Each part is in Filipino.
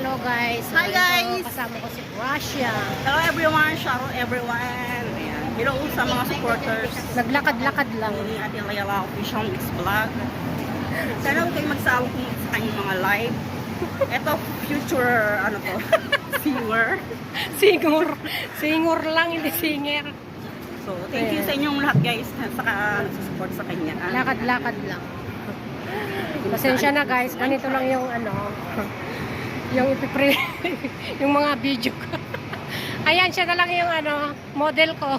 hello guys. Hi, guys! Kasama ko si Russia. Hello everyone, shout out everyone. Ayan. Hello sa mga supporters Naglakad-lakad lang. ng ating Layala Official Mix Vlog. Sana huwag kayong magsawa kung sa kanyang mga live. Ito, future, ano to, viewer. Singur lang, hindi singer. So, thank you sa inyong lahat guys sa nagsusupport sa kanya. Lakad-lakad lang. Pasensya na guys, ganito lang yung ano, yung ipipre, yung mga video ko. Ayan, siya na lang yung ano, model ko.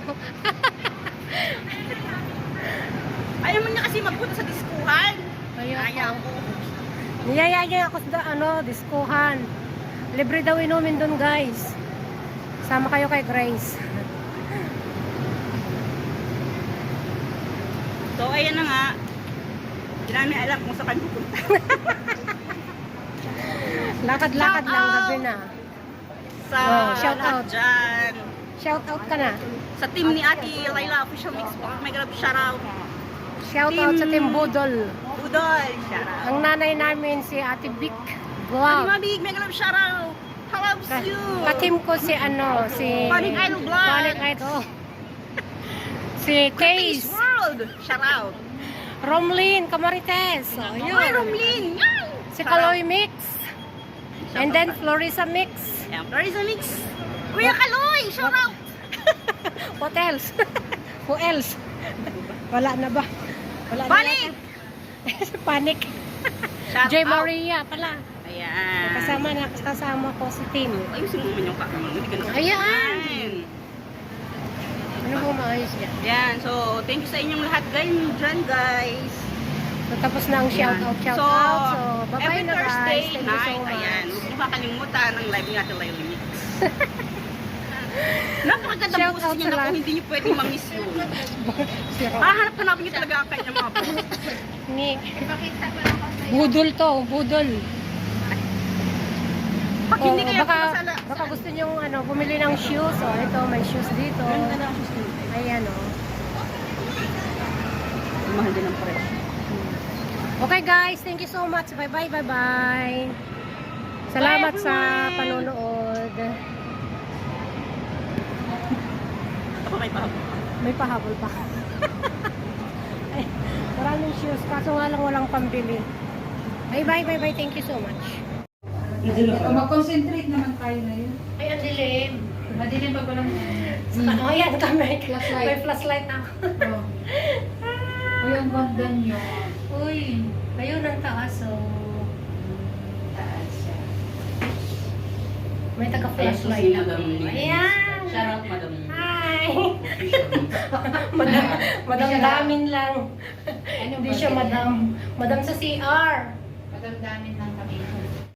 Ayaw mo niya kasi magpunta sa diskuhan. Ayaw ko. Niyaya niya ako sa ano, diskuhan. Libre daw inumin dun guys. Sama kayo kay Grace. So, ayan na nga. Hindi namin alam kung saan pupunta. Lakad-lakad lang gabi na. Sa shout lahat out. dyan. Shout out ka na. Sa team ni Ate Layla Official Mix Vlog. May grab shout out. Shout out sa Team Budol. Budol, shout out. Ang nanay namin si Ate Vic. Ate Wow. Mabig, may grab shout out. Hello to you. Ka-team ko si ano, si Panic Idol Vlog. Panic Idol. Si Case Case. World, shout out. Romlin Camarites. Oh, yun. Ay, Romlin. Yan. Si Shout out. Kaloy Mix. And then Florisa Mix. Yan, Florisa Mix. Kuya Kaloy, shout out. What else? Who else? Wala na ba? Wala Panic. na yata. Panic. Shout J. out. Maria pala. Ayan. Kasama ko si Tim. Ayusin mo naman yung camera. Hindi ka na- Ayan. Ano po maayos yan? Yan, so thank you sa inyong lahat dyan guys. So, tapos na ang shout out. So, bye-bye every na guys. Thursday Thank you so night, much. ayan, huwag niyo kakalimutan ang live natin Layla Mix. Napakaganda Shout boses out niya sa na lahat. kung hindi niyo pwedeng ma-miss yun. Siro. Hahanap pa natin niyo talaga ang kanyang mga boses. Ni. Budol to, budol. Pag hindi Oh, kayo baka gusto niyo ano, bumili ng shoes. Oh, ito, may shoes dito. Ayan oh. Mahal din ang presyo. Okay guys, thank you so much. Bye-bye, bye-bye. Salamat Bye, sa everyone. panonood. Ako may pahabol. May pahabol pa. Ay, maraming shoes. Kaso nga lang walang pambili. Bye-bye, bye-bye. Thank you so much. Mag-concentrate naman tayo na yun. Ay, ang dilim. Madilim pag walang... Oh, yan. May Flashlight. May flashlight ako. Oh. Uy, ang ganda niyo. Uy, ayun ang taas. Oh. Taas siya. May taga-flashlight ako. Ayan. Shout out, Madam. Hi. Madam damin lang. Ano Hindi ba siya yan? madam. Madam sa CR. Madamdamin lang kami.